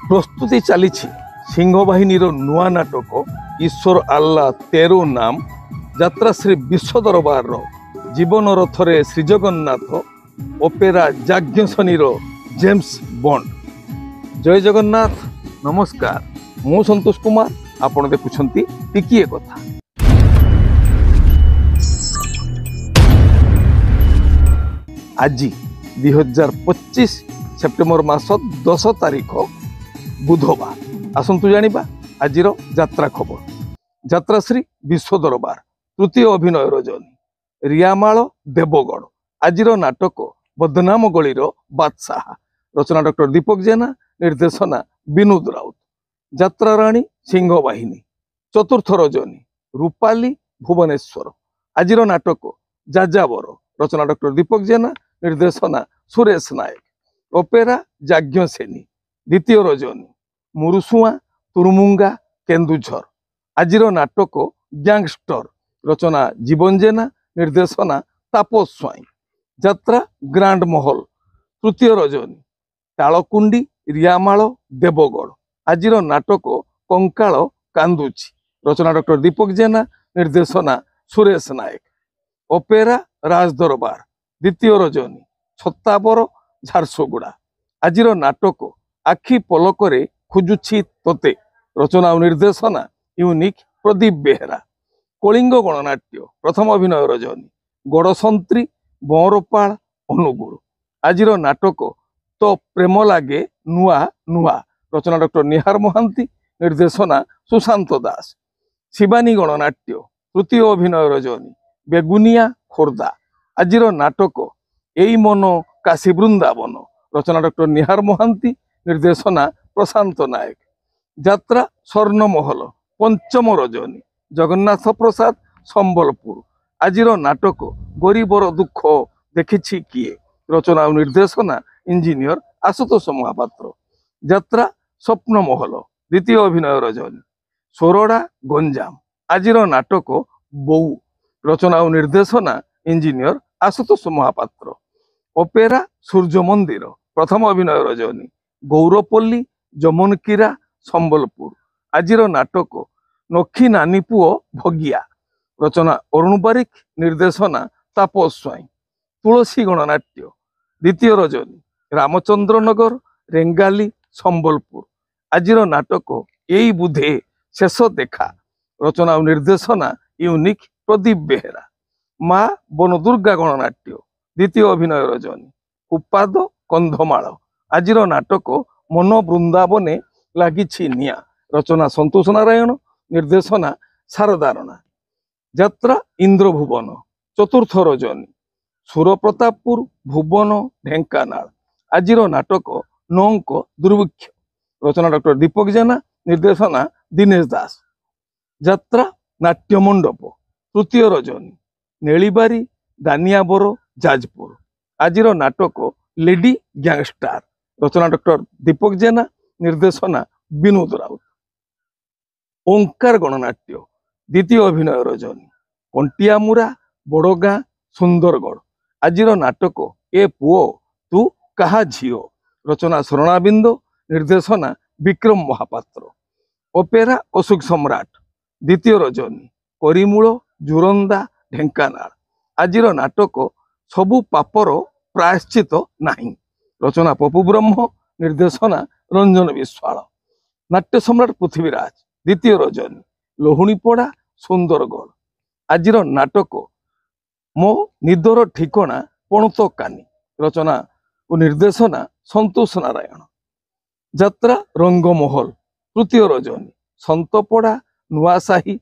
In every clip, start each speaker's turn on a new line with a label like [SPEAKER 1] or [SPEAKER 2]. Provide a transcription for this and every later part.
[SPEAKER 1] प्रस्तुति चली सिंहबाहिनी नुआ नाटक ईश्वर आल्ला तेरो नाम यात्रा श्री विश्व दरबार जीवन रथरे श्रीजगन्नाथ ओपेरा जाज्ञसनी जेम्स बॉन्ड। जय जगन्नाथ नमस्कार, मु संतोष कुमार, आपण देखुछंती टिकिए कथा। आज 2025 सेप्टेम्बर मास 10 तारीख बुधवार। आसतु जानिबा आजिर यात्रा खबर। यात्रा श्री विश्व दरबार तृतीय अभिनय रजनी रियामाल देवगढ़। आजिर नाटक बदनाम गलीर बादशाह। रचना डॉक्टर दीपक जेना, निर्देशना विनोद राउत। यात्रा राणी सिंहबाहिनी। चतुर्थ रजनी रूपाली भुवनेश्वर। आजिर नाटक जाजावर। रचना डॉक्टर दीपक जेना, निर्देशना सुरेश नायक। ओपेरा जाज्ञसेनी। द्वितीय रजनी मुरुसुआ तुरुमुंगा केन्दुझर। आजिर नाटक गैंगस्टर। रचना जीवन जेना, निर्देशना तापस स्वाई। यात्रा ग्रांड महल। तृतीय रजनी तालकुंडी रियामाल देवगढ़। आजिर नाटक कंकाल कांदुची। रचना डॉक्टर दीपक जेना, निर्देशना सुरेश नायक। ओपेरा राजदरबार। द्वितीय रजनी छत्ताबर झारसुगुड़ा। आजिर नाटक आखि पलकरे खुजुछि तोते। रचना और निर्देशना यूनिक प्रदीप बेहेरा। कलिंग गणनाट्य प्रथम अभिनय रजनी गड़संत्री बंरपाल अनुगुल। आजिर नाटक तो प्रेम लागे नुआ नुआ। रचना डॉक्टर निहार महांती, निर्देशना सुशांत दास। शिवानी गणनाट्य तृतीय अभिनय रजनी बेगुनिया खोर्धा। आजिर नाटक एई मन काशी वृंदावन। रचना डॉक्टर निहार महांती, निर्देशना प्रशांत नायक। यात्रा स्वर्णमहल पंचम रजनी जगन्नाथ प्रसाद संबलपुर। आजिर नाटक गरीबर दुख देखिछि किए। रचना और निर्देशना इंजीनियर आशुतोष महापात्र। यात्रा स्वप्नमहल द्वितीय अभिनय रजनी सोरडा गंजाम। आजिर नाटक बोऊ। रचना और निर्देशना इंजीनियर आशुतोष महापात्र। ओपेरा सूर्य मंदिर प्रथम अभिनय रजनी गौरपल्ली जमनकीरा संबलपुर। आजिर नाटक नखी नानी पुओ भगिया। रचना अरुण बारिक, निर्देशना तापस स्वाई। तुलसी गणनाट्य द्वितीय रजनी रामचंद्र नगर रेंगाली संबलपुर। आजिर नाटक एई बुधे शेष देखा। रचना और निर्देशना यूनिक प्रदीप बेहेरा। माँ बनदुर्गा गणनाट्य द्वितीय अभिनय रजनी उपाद कंधमाल। आजिर नाटक मन वृंदावने लागिछि निया। रचना संतोष नारायण, निर्देशना शारदा राणा। यात्रा इंद्रभुवन चतुर्थ रजनी सुरप्रतापपुर भुवन ढेंकानाल। आजिर नाटक नौक दुर्भिक्ष। रचना डॉक्टर दीपक जेना, निर्देशना दिनेश दास। यात्रा नाट्यमंडप तृतीय रजनी नेलिबारी दानियाबर जाजपुर। आजिर नाटक लेडी गैंगस्टार। रचना डॉक्टर दीपक जेना, निर्देशना विनोद राउत। ओंकार गणनाट्य द्वितीय अभिनय रजनी कंटियामुरा बड़गाँ सुंदरगढ़। आजिर नाटक ए पुओ तू कहा झियो। रचना शरणाबिंद, निर्देशना विक्रम महापात्र। ओपेरा अशोक सम्राट द्वितीय रजनी करिमूल जुरंदा ढेंकानाल। आजिर नाटक सबु पापर प्रायश्चित नहीं। रचना पपु ब्रह्म, निर्देशना रंजन विश्वाल। नाट्य सम्राट पृथ्वीराज द्वितीय रजनी लोहुणीपड़ा सुंदरगढ़। आजिर नाटक मो निदर ठिकणा पणतकानी। रचना और निर्देशना संतोष नारायण। यात्रा रंगमहल तृतीय रजनी संतपड़ा नुआसाही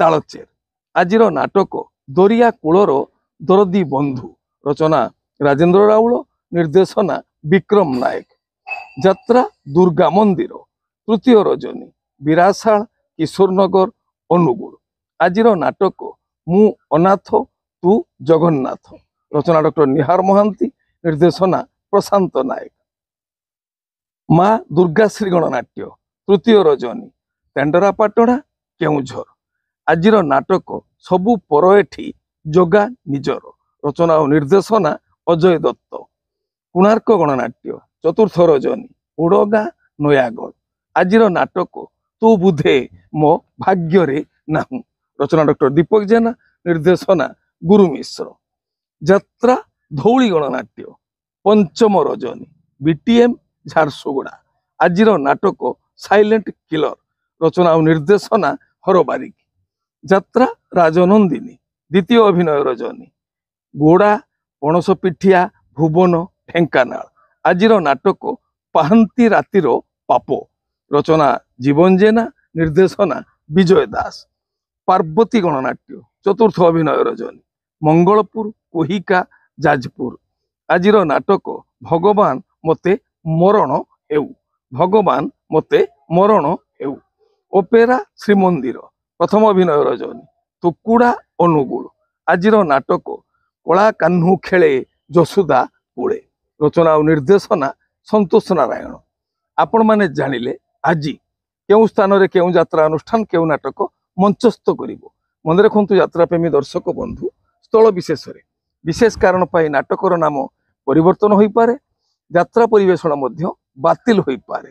[SPEAKER 1] तालचेर। आजिर नाटक दरिया कूलर दरदी बंधु। रचना राजेंद्र राउल, निर्देशना विक्रम नायक। यात्रा दुर्गा मंदिर तृतीय रजनी विराशाल किशोरनगर अनुगुल। आजिर नाटक मु अनाथ तू जगन्नाथ। रचना डॉक्टर निहार महांती, निर्देशना प्रशांत नायक। माँ दुर्गाश्री गणनाट्य तृतीय रजनी तेंडरापाटଣା केउझर। आजिर नाटक सबु पर एठी जगा निजर। रचना और निर्देशना अजय दत्त। कोणार्क गणनाट्य चतुर्थ रजनी ओडगाँ ନୟାଗଡ଼। ଆଜିର ନାଟକ ତୁ ବୁଧେ ମୋ ଭାଗ୍ୟରେ ନାହୁଁ। ରଚନା ଡକ୍ଟର ଦୀପକ ଜେନା, ନିର୍ଦ୍ଦେଶନା ଗୁରୁ ମିଶ୍ର। ଯାତ୍ରା ଧଉଳି ଗଣନାଟ୍ୟ, ପଞ୍ଚମ ରଜନୀ, ବିଟିଏମ୍ ଝାରସୁଗୁଡ଼ା। ଆଜିର ନାଟକ ସାଇଲେଣ୍ଟ କିଲର, ରଚନା ଓ ନିର୍ଦ୍ଦେଶନା ହର ବାରିକ। ଯାତ୍ରା ରାଜନନ୍ଦିନୀ, ଦ୍ୱିତୀୟ ଅଭିନୟ ରଜନୀ, ଗୋଡ଼ା ପଣସ ପିଠିଆ, ଭୁବନ ଢେଙ୍କାନାଳ। ଆଜିର ନାଟକ ପାହାନ୍ତି ରାତିର ପାପ, ରଚନା ଜୀବନ ଜେନା, ନିର୍ଦ୍ଦେଶନା ବିଜୟ ଦାସ। ପାର୍ବତୀ ଗଣନାଟ୍ୟ, ଚତୁର୍ଥ ଅଭିନୟ ରଜନୀ, ମଙ୍ଗଳପୁର କୋହିକା ଯାଜପୁର। ଆଜିର ନାଟକ ଭଗବାନ ମୋତେ ମରଣ ହେଉ, ଭଗବାନ ମୋତେ ମରଣ ହେଉ। ଅପେରା ଶ୍ରୀମନ୍ଦିର, ପ୍ରଥମ ଅଭିନୟ ରଜନୀ, ତୁକୁଡ଼ା ଅନୁଗୁଳ। ଆଜିର ନାଟକ କଳା କାହ୍ନୁ ଖେଳେ ଯଶୋଦା କୋଳେ, ରଚନା ଓ ନିର୍ଦ୍ଦେଶନା ସନ୍ତୋଷ ନାରାୟଣ। ଆପଣମାନେ ଜାଣିଲେ ଆଜି କେଉଁ ସ୍ଥାନରେ କେଉଁ ଯାତ୍ରା ଅନୁଷ୍ଠାନ କେଉଁ ନାଟକ ମଞ୍ଚସ୍ଥ କରିବ। ମନେ ରଖନ୍ତୁ ଯାତ୍ରାପ୍ରେମୀ ଦର୍ଶକ ବନ୍ଧୁ, ସ୍ଥଳ ବିଶେଷରେ ବିଶେଷ କାରଣ ପାଇଁ ନାଟକର ନାମ ପରିବର୍ତ୍ତନ ହୋଇପାରେ, ଯାତ୍ରା ପରିବେଷଣ ମଧ୍ୟ ବାତିଲ ହୋଇପାରେ।